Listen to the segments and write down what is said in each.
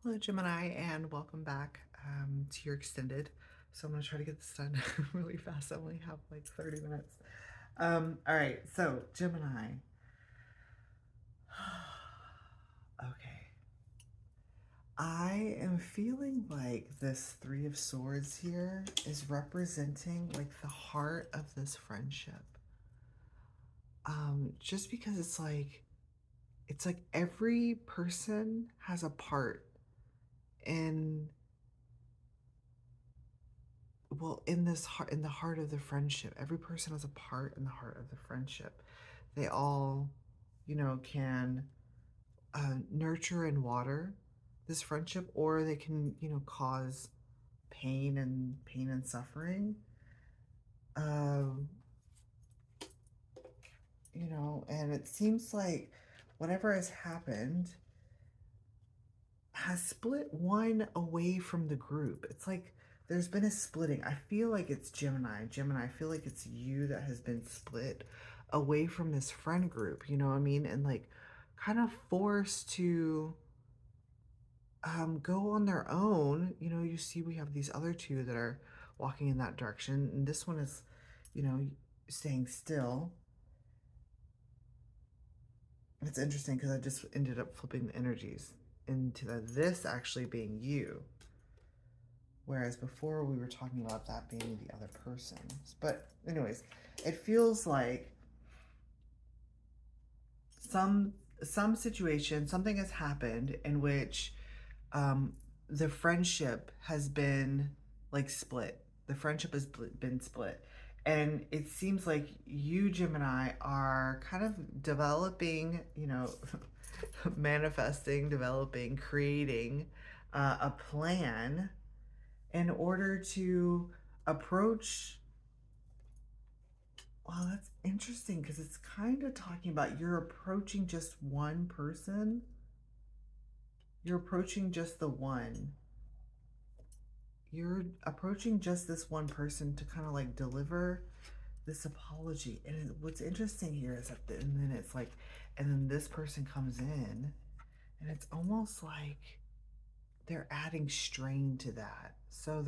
Hello, Gemini, and welcome back to your extended. So I'm going to try to get this done really fast. I only have like 30 minutes. All right, so Gemini. Okay. I am feeling like this Three of Swords here is representing like the heart of this friendship. Just because it's like every person has a part in in this heart, in the heart of the friendship. Every person has a part in the heart of the friendship. They all, can nurture and water this friendship, or they can, cause pain and suffering. um and it seems like whatever has happened has split one away from the group. It's like there's been a splitting. I feel like it's Gemini, I feel like it's you that has been split away from this friend group, you know what I mean? And like kind of forced to go on their own. You see we have these other two that are walking in that direction, and this one is, you know, staying still. It's interesting because I just ended up flipping the energies into this actually being you. Whereas before we were talking about that being the other person. But anyways, it feels like some situation, something has happened in which the friendship has been like split. The friendship has been split. And it seems like you, Gemini, are kind of developing, manifesting, developing, creating a plan in order to approach. Well, that's interesting because it's kind of talking about you're approaching just one person. You're approaching just the one. You're approaching just this one person to kind of like deliver this apology. And what's interesting here is that, and then it's like, and then this person comes in, and it's almost like they're adding strain to that. So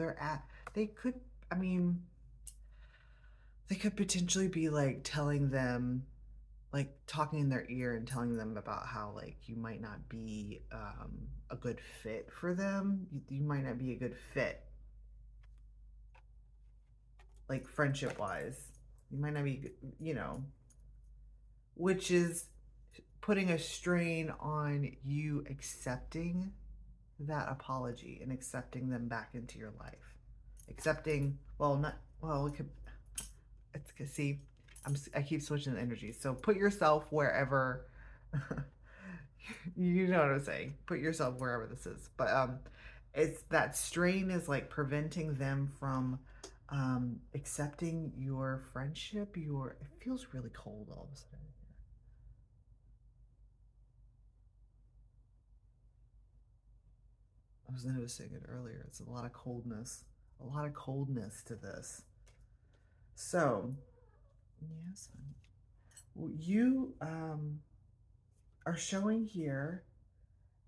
they could, I mean, they could potentially be like telling them, like talking in their ear and telling them about how like you might not be a good fit for them. You might not be a good fit, like friendship wise. You might not be, which is putting a strain on you accepting that apology and accepting them back into your life. Accepting, well, not, well, it could, it's, see, I keep switching the energy. So put yourself wherever, you know what I'm saying. Put yourself wherever this is. But it's that strain is like preventing them from accepting your friendship. It feels really cold all of a sudden. I was noticing it earlier. It's a lot of coldness to this. So, yes, you are showing here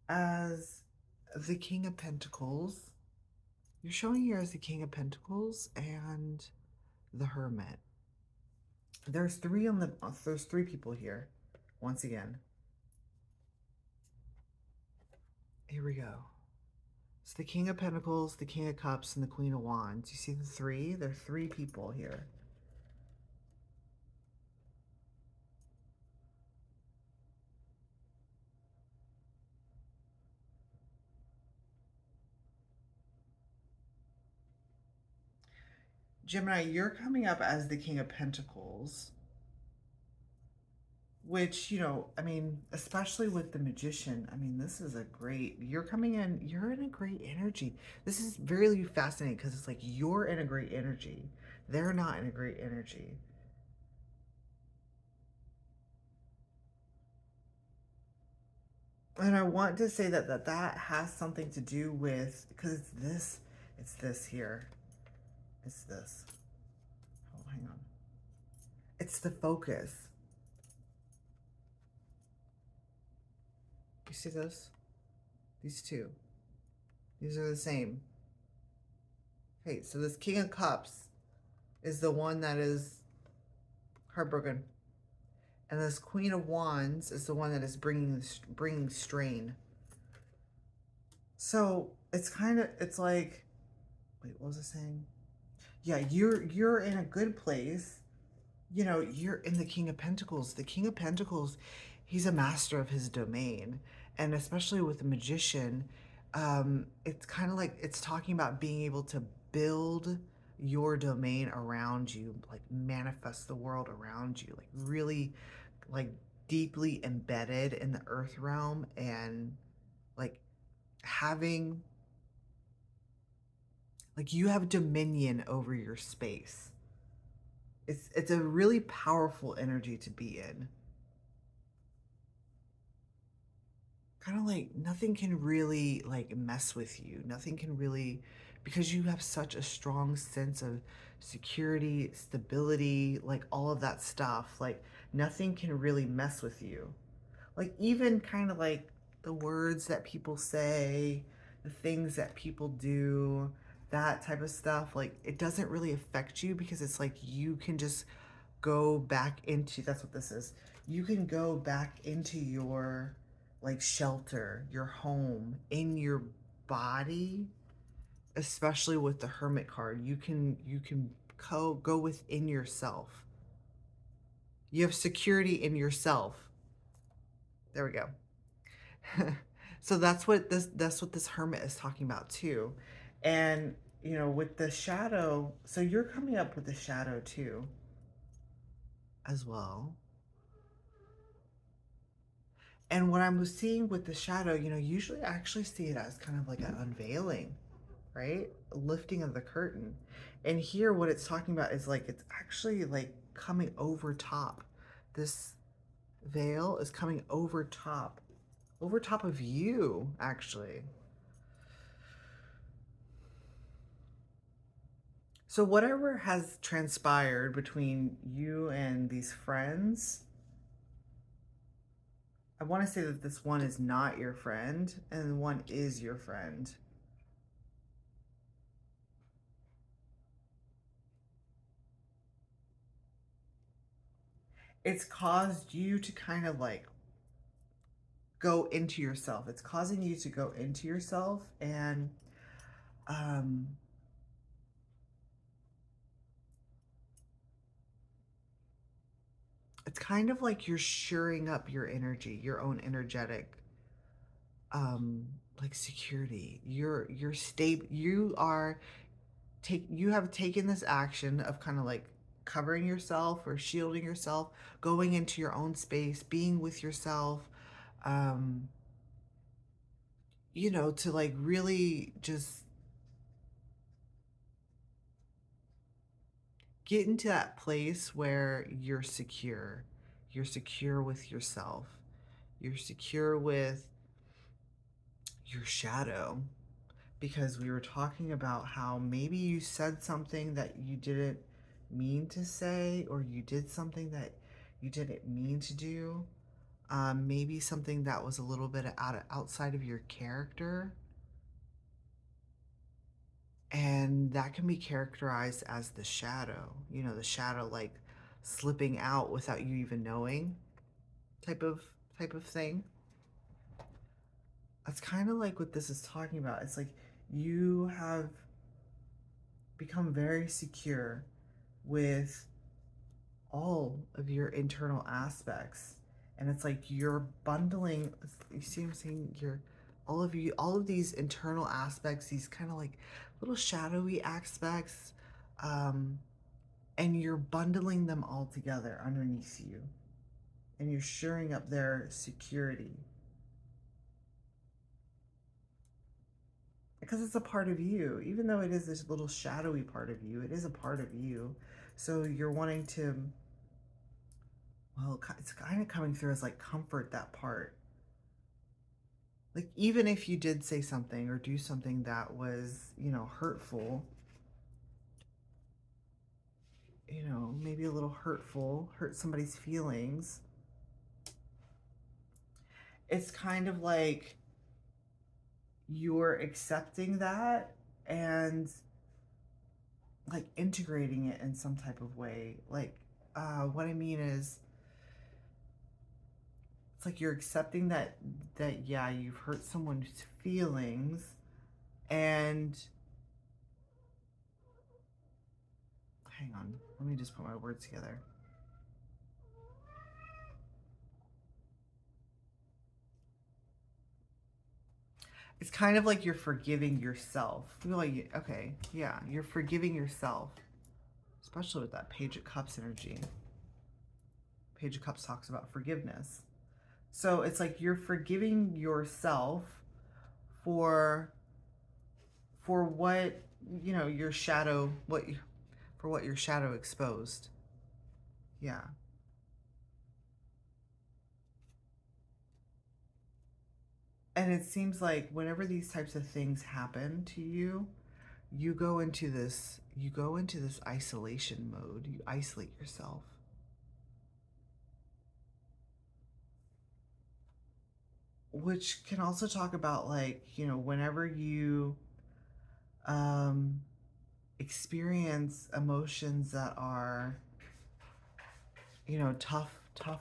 as the King of Pentacles. You're showing here as the King of Pentacles and the Hermit. There's three people here. Once again. Here we go. It's the King of Pentacles, the King of Cups, and the Queen of Wands. You see the three? There are three people here. Gemini, you're coming up as the King of Pentacles, which, I mean, especially with the Magician, I mean, this is you're coming in, you're in a great energy. This is very fascinating because it's like you're in a great energy. They're not in a great energy. And I want to say that has something to do with, because it's this here. It's this. Oh, hang on. It's the focus. You see this? These two. These are the same. Okay, so this King of Cups is the one that is heartbroken. And this Queen of Wands is the one that is bringing strain. So it's kind of, it's like, wait, what was I saying? Yeah, you're in a good place. You know, you're in the King of Pentacles. The King of Pentacles, he's a master of his domain. And especially with the Magician, it's kind of like it's talking about being able to build your domain around you, like manifest the world around you, like really like deeply embedded in the earth realm, and like having, like you have dominion over your space. It's a really powerful energy to be in. Kind of like nothing can really like mess with you. Nothing can really, because you have such a strong sense of security, stability, like all of that stuff. Like nothing can really mess with you. Like even kind of like the words that people say, the things that people do, that type of stuff, like it doesn't really affect you because it's like you can just go back into, that's what this is. You can go back into your like shelter, your home, in your body, especially with the Hermit card. You can go within yourself. You have security in yourself. There we go. So that's what this hermit is talking about too. And you know, with the shadow, so you're coming up with the shadow too as well. And what I'm seeing with the shadow, you know, usually I actually see it as kind of like an unveiling, right? A lifting of the curtain. And here what it's talking about is like it's actually like coming over top. This veil is coming over top of you, actually. So whatever has transpired between you and these friends, I want to say that this one is not your friend and one is your friend. It's caused you to kind of like go into yourself. It's causing you to go into yourself, and um it's kind of like you're shoring up your energy, your own energetic um like security. You're stable. You have taken this action of kind of like covering yourself or shielding yourself, going into your own space, being with yourself, um you know, to like really just get into that place where you're secure. You're secure with yourself. You're secure with your shadow. Because we were talking about how maybe you said something that you didn't mean to say, or you did something that you didn't mean to do. Maybe something that was a little bit outside of your character. And that can be characterized as the shadow, you know, the shadow like slipping out without you even knowing, type of type of thing. That's kind of like what this is talking about. It's like you have become very secure with all of your internal aspects, and it's like you're bundling, you see what I'm saying, you're all of these internal aspects, these kind of like little shadowy aspects, um and you're bundling them all together underneath you, and you're shoring up their security because it's a part of you. Even though it is this little shadowy part of you, it is a part of you. So you're wanting to, well, it's kind of coming through as like comfort that part. Like even if you did say something or do something that was, you know, hurtful, you know, maybe a little hurtful, hurt somebody's feelings, it's kind of like you're accepting that and like integrating it in some type of way. Like, what I mean is, it's like you're accepting that yeah, you've hurt someone's feelings, and hang on, let me just put my words together. It's kind of like you're forgiving yourself. You're like, okay, yeah, you're forgiving yourself, especially with that Page of Cups energy. Page of Cups talks about forgiveness. So it's like you're forgiving yourself for what, you know, your shadow, for what your shadow exposed. Yeah. And it seems like whenever these types of things happen to you, you go into this isolation mode. You isolate yourself. Which can also talk about, like, you know, whenever you um experience emotions that are, you know, tough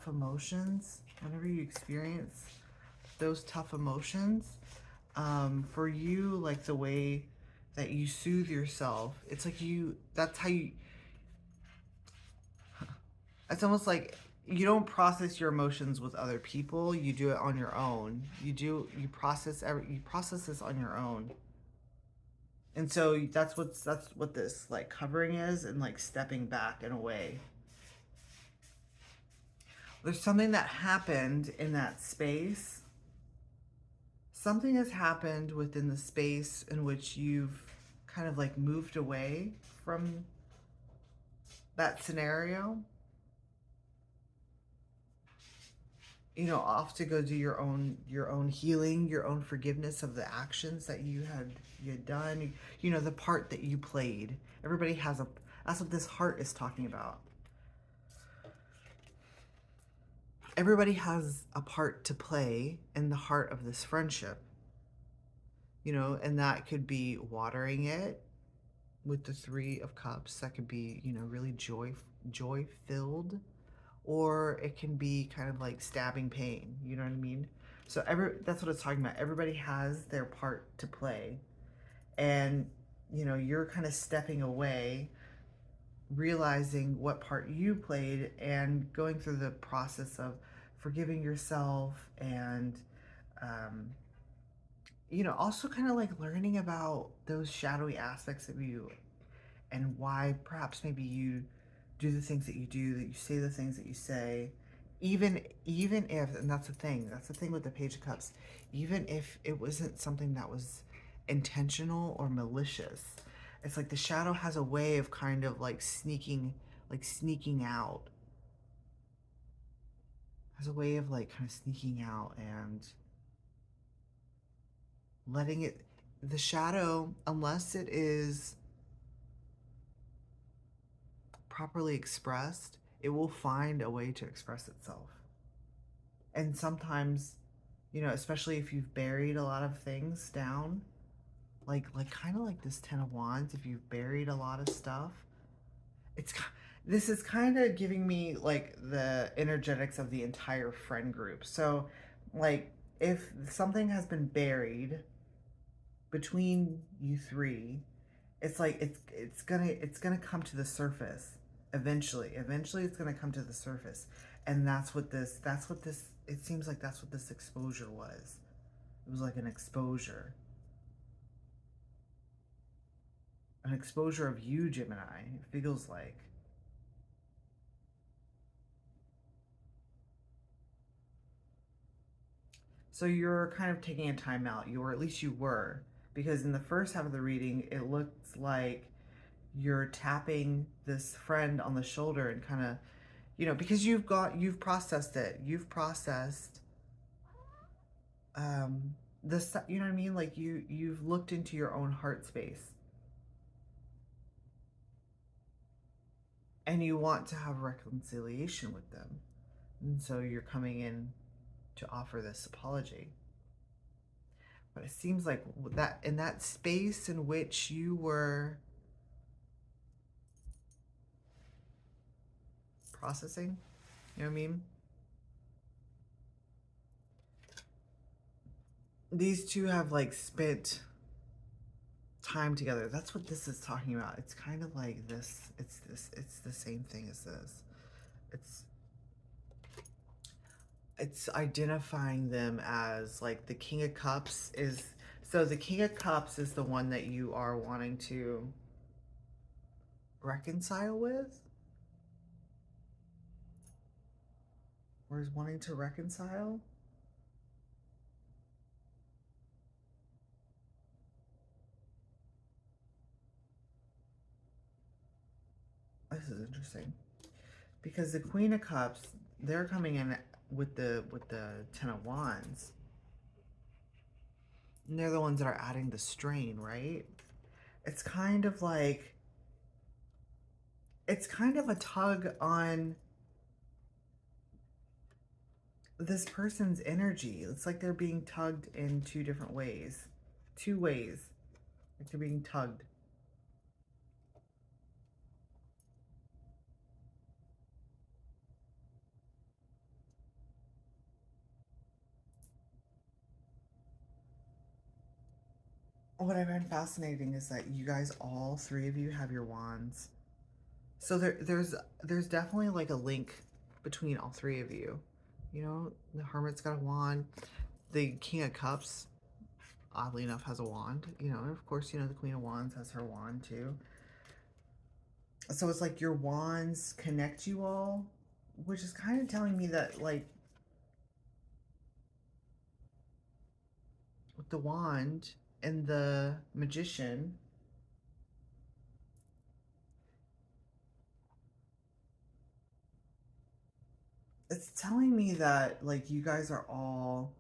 emotions, whenever you experience those tough emotions, for you, like the way that you soothe yourself, it's like that's how you, it's almost like you don't process your emotions with other people, you do it on your own. You process this on your own. And so that's what this like covering is, and like stepping back in a way. There's something that happened in that space. Something has happened within the space in which you've kind of like moved away from that scenario. You know, off to go do your own healing, your own forgiveness of the actions that you had done. You know, the part that you played. Everybody has a, that's what this heart is talking about. Everybody has a part to play in the heart of this friendship. You know, and that could be watering it with the Three of Cups. That could be, you know, really joy filled, or it can be kind of like stabbing pain. You know what I mean? So that's what it's talking about. Everybody has their part to play, and you know, you're kind of stepping away, realizing what part you played, and going through the process of forgiving yourself, and um, you know, also kind of like learning about those shadowy aspects of you, and why perhaps maybe you do the things that you do, that you say the things that you say, even if, and that's the thing with the Page of Cups, even if it wasn't something that was intentional or malicious, it's like the shadow has a way of kind of like sneaking out, has a way of like kind of sneaking out and letting it, the shadow, unless it is properly expressed, it will find a way to express itself. And sometimes, you know, especially if you've buried a lot of things down, like kind of like this Ten of Wands, if you've buried a lot of stuff, it's, this is kind of giving me like the energetics of the entire friend group. So like if something has been buried between you three, it's like it's gonna come to the surface eventually it's gonna come to the surface. And that's what this it seems like that's what this exposure was. It was like an exposure of you, Gemini. It feels like, so you're kind of taking a time out, you, or at least you were, because in the first half of the reading it looks like you're tapping this friend on the shoulder and kind of, you know, because you've processed it, you've processed this, you know what I mean, like you've looked into your own heart space, and you want to have reconciliation with them, and so you're coming in to offer this apology. But it seems like that in that space in which you were processing, you know what I mean? These two have like spent time together. That's what this is talking about. It's kind of like this. It's the same thing as this. It's identifying them as like the King of Cups is, so the King of Cups is the one that you are wanting to reconcile with, or is wanting to reconcile. This is interesting because the Queen of Cups, they're coming in with the Ten of Wands, and they're the ones that are adding the strain, right? It's kind of like, it's kind of a tug on this person's energy. It's like they're being tugged in two different ways. Two ways. Like they're being tugged. What I find fascinating is that you guys, all three of you, have your wands. So there's definitely like a link between all three of you. You know, the Hermit's got a wand. The King of Cups, oddly enough, has a wand. You know, and of course, you know, the Queen of Wands has her wand too. So it's like your wands connect you all, which is kind of telling me that, like, with the wand and the Magician, it's telling me that, like, you guys are all,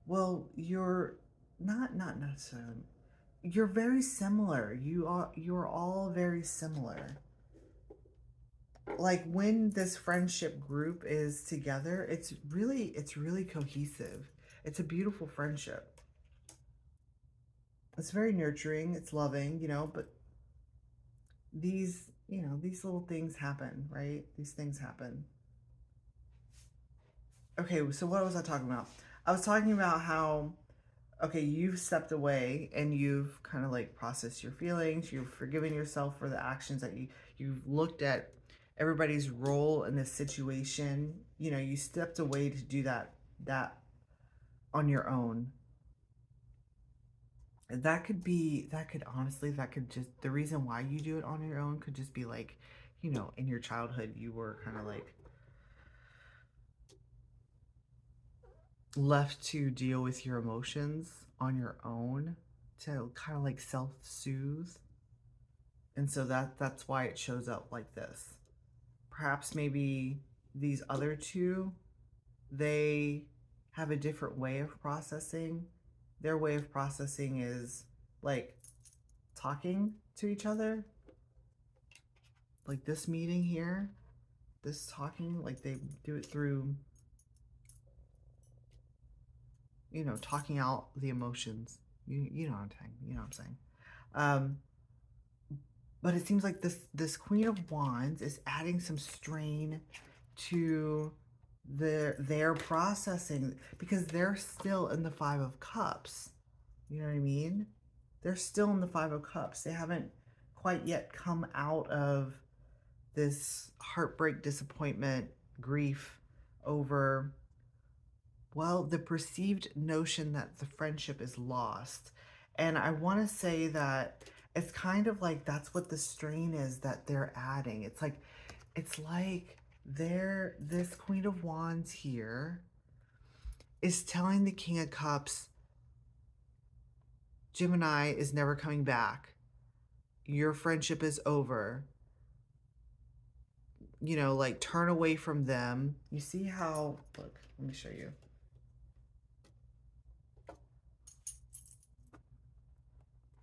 well, you're not necessarily, you're very similar. You're all very similar. Like when this friendship group is together, it's really cohesive. It's a beautiful friendship. It's very nurturing, it's loving, you know, but these, you know, these little things happen, right? These things happen. Okay, so what was I talking about? I was talking about how, okay, you've stepped away and you've kind of like processed your feelings, you've forgiven yourself for the actions that you've looked at everybody's role in this situation. You know, you stepped away to do that on your own. That could be, that could honestly, that could just, the reason why you do it on your own could just be like, you know, in your childhood you were kind of like left to deal with your emotions on your own, to kind of like self-soothe. And so that's why it shows up like this. Perhaps maybe these other two, they have a different way of processing. Their way of processing is like talking to each other. Like this meeting here, this talking, like they do it through, you know, talking out the emotions. You know what I'm saying. You know what I'm saying. Um, but it seems like this Queen of Wands is adding some strain to their processing, because they're still in the Five of Cups. You know what I mean? They're still in the Five of Cups. They haven't quite yet come out of this heartbreak, disappointment, grief over, well, the perceived notion that the friendship is lost. And I want to say that it's kind of like that's what the strain is that they're adding. It's like they're, this Queen of Wands here is telling the King of Cups, Gemini is never coming back. Your friendship is over. You know, like turn away from them. You see how, look, let me show you.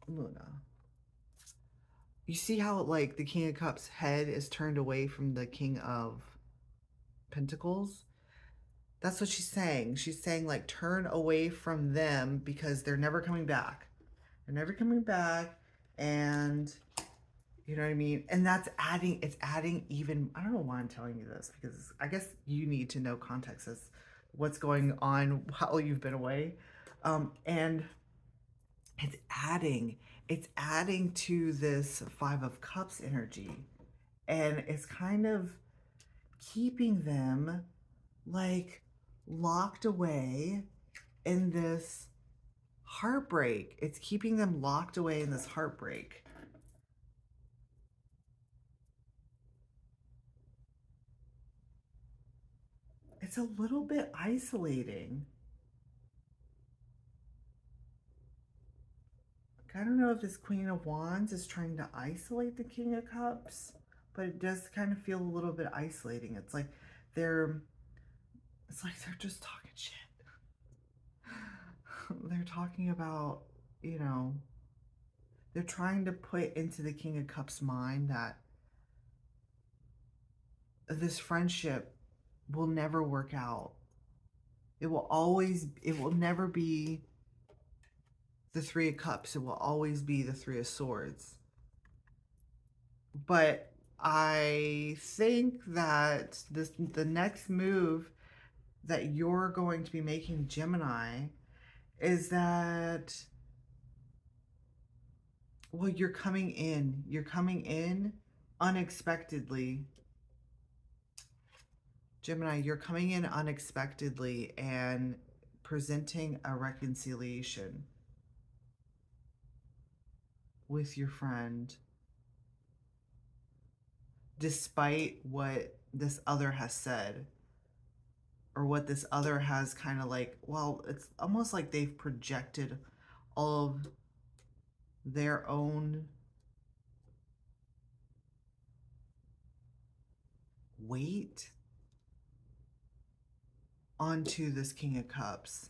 Luna. You see how like the King of Cups head is turned away from the King of Pentacles? That's what she's saying. She's saying like turn away from them because they're never coming back. They're never coming back, and you know what I mean? And that's adding, it's adding even, I don't know why I'm telling you this because I guess you need to know context as what's going on while you've been away. And it's it's adding to this Five of Cups energy. And it's kind of keeping them like locked away in this heartbreak. It's keeping them locked away in this heartbreak. It's a little bit isolating. I don't know if this Queen of Wands is trying to isolate the King of Cups, but it does kind of feel a little bit isolating. They're it's like they're just talking shit. They're talking about, you know, they're trying to put into the King of Cups mind that this friendship will never work out. It will never be the Three of Cups. It will always be the Three of Swords. But I think that the next move that you're going to be making, Gemini, is that, well, you're coming in. You're coming in unexpectedly. Gemini, you're coming in unexpectedly and presenting a reconciliation with your friend, despite what this other has said or what this other has kind of like, well, it's almost like they've projected all of their own weight onto this King of Cups.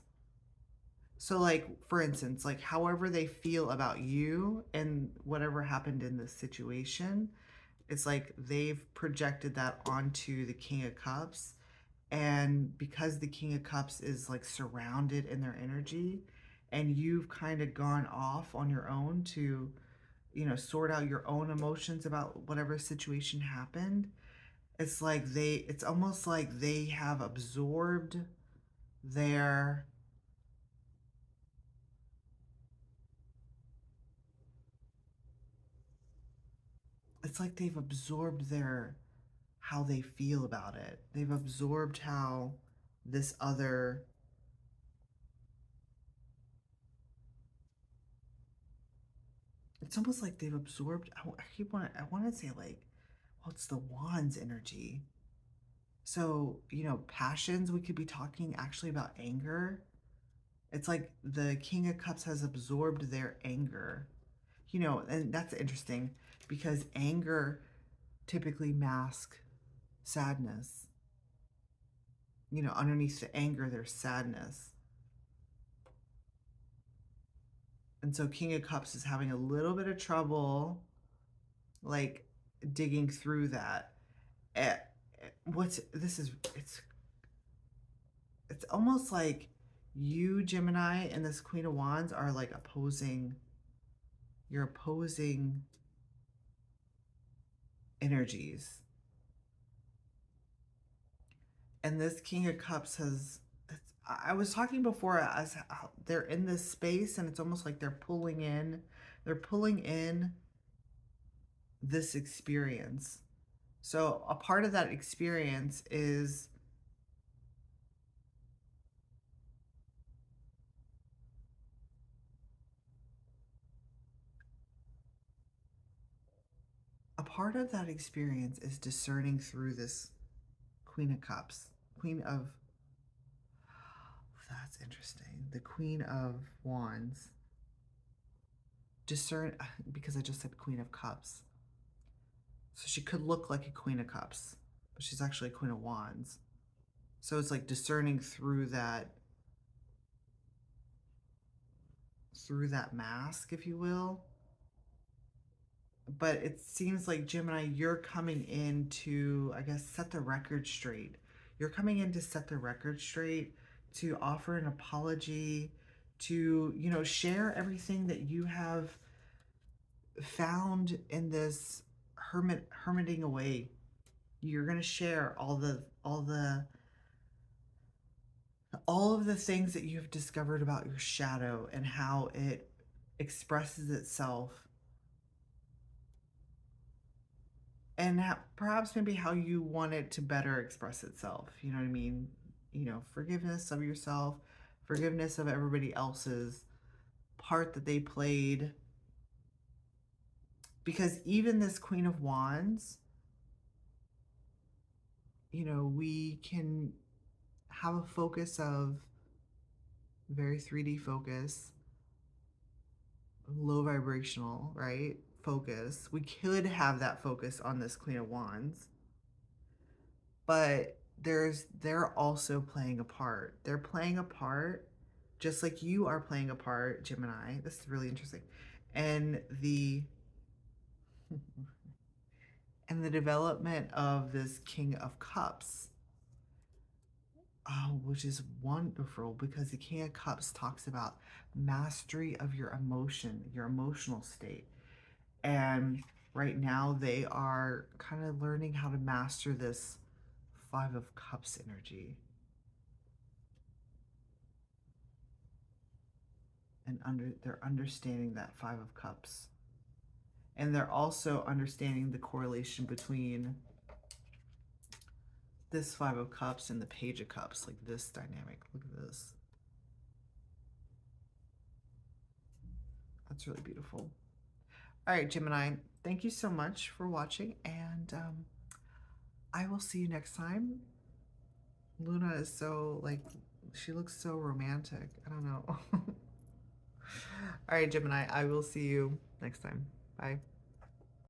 So, like, for instance, like, however they feel about you and whatever happened in this situation, it's like they've projected that onto the King of Cups. And because the King of Cups is like surrounded in their energy, and you've kind of gone off on your own to, you know, sort out your own emotions about whatever situation happened, it's almost like they have absorbed their, it's like they've absorbed their, how they feel about it. They've absorbed how this other, it's almost like they've absorbed, I want to say like, well, it's the Wands energy. So, you know, passions, we could be talking actually about anger. It's like the King of Cups has absorbed their anger. You know, and that's interesting because anger typically masks sadness. You know, underneath the anger, there's sadness. And so King of Cups is having a little bit of trouble, like digging through that. Eh, What's this is it's almost like you, Gemini, and this Queen of Wands are like opposing. You're opposing energies, and this King of Cups has. I was talking before as how they're in this space, and it's almost like they're pulling in. They're pulling in this experience. So a part of that experience is discerning through this Queen of Cups. Queen of, that's interesting. The Queen of Wands. Discern, because I just said Queen of Cups. So she could look like a Queen of Cups, but she's actually a Queen of Wands. So it's like discerning through that mask, if you will. But it seems like Gemini, you're coming in to, I guess, set the record straight. You're coming in to set the record straight, to offer an apology, to, you know, share everything that you have found in this hermiting away. You're going to share all of the things that you've discovered about your shadow and how it expresses itself, and perhaps maybe how you want it to better express itself. You know what I mean? You know, forgiveness of yourself, forgiveness of everybody else's part that they played. Because even this Queen of Wands, you know, we can have a focus of very 3D focus, low vibrational, right? Focus. We could have that focus on this Queen of Wands, but they're also playing a part. They're playing a part just like you are playing a part, Gemini. This is really interesting. And the and the development of this King of Cups, which is wonderful because the King of Cups talks about mastery of your emotion, your emotional state. And right now they are kind of learning how to master this Five of Cups energy. And they're understanding that Five of Cups. And they're also understanding the correlation between this Five of Cups and the Page of Cups, like this dynamic. Look at this. That's really beautiful. All right, Gemini, thank you so much for watching, and I will see you next time. Luna is so, like, she looks so romantic. I don't know. All right, Gemini, I will see you next time. Bye.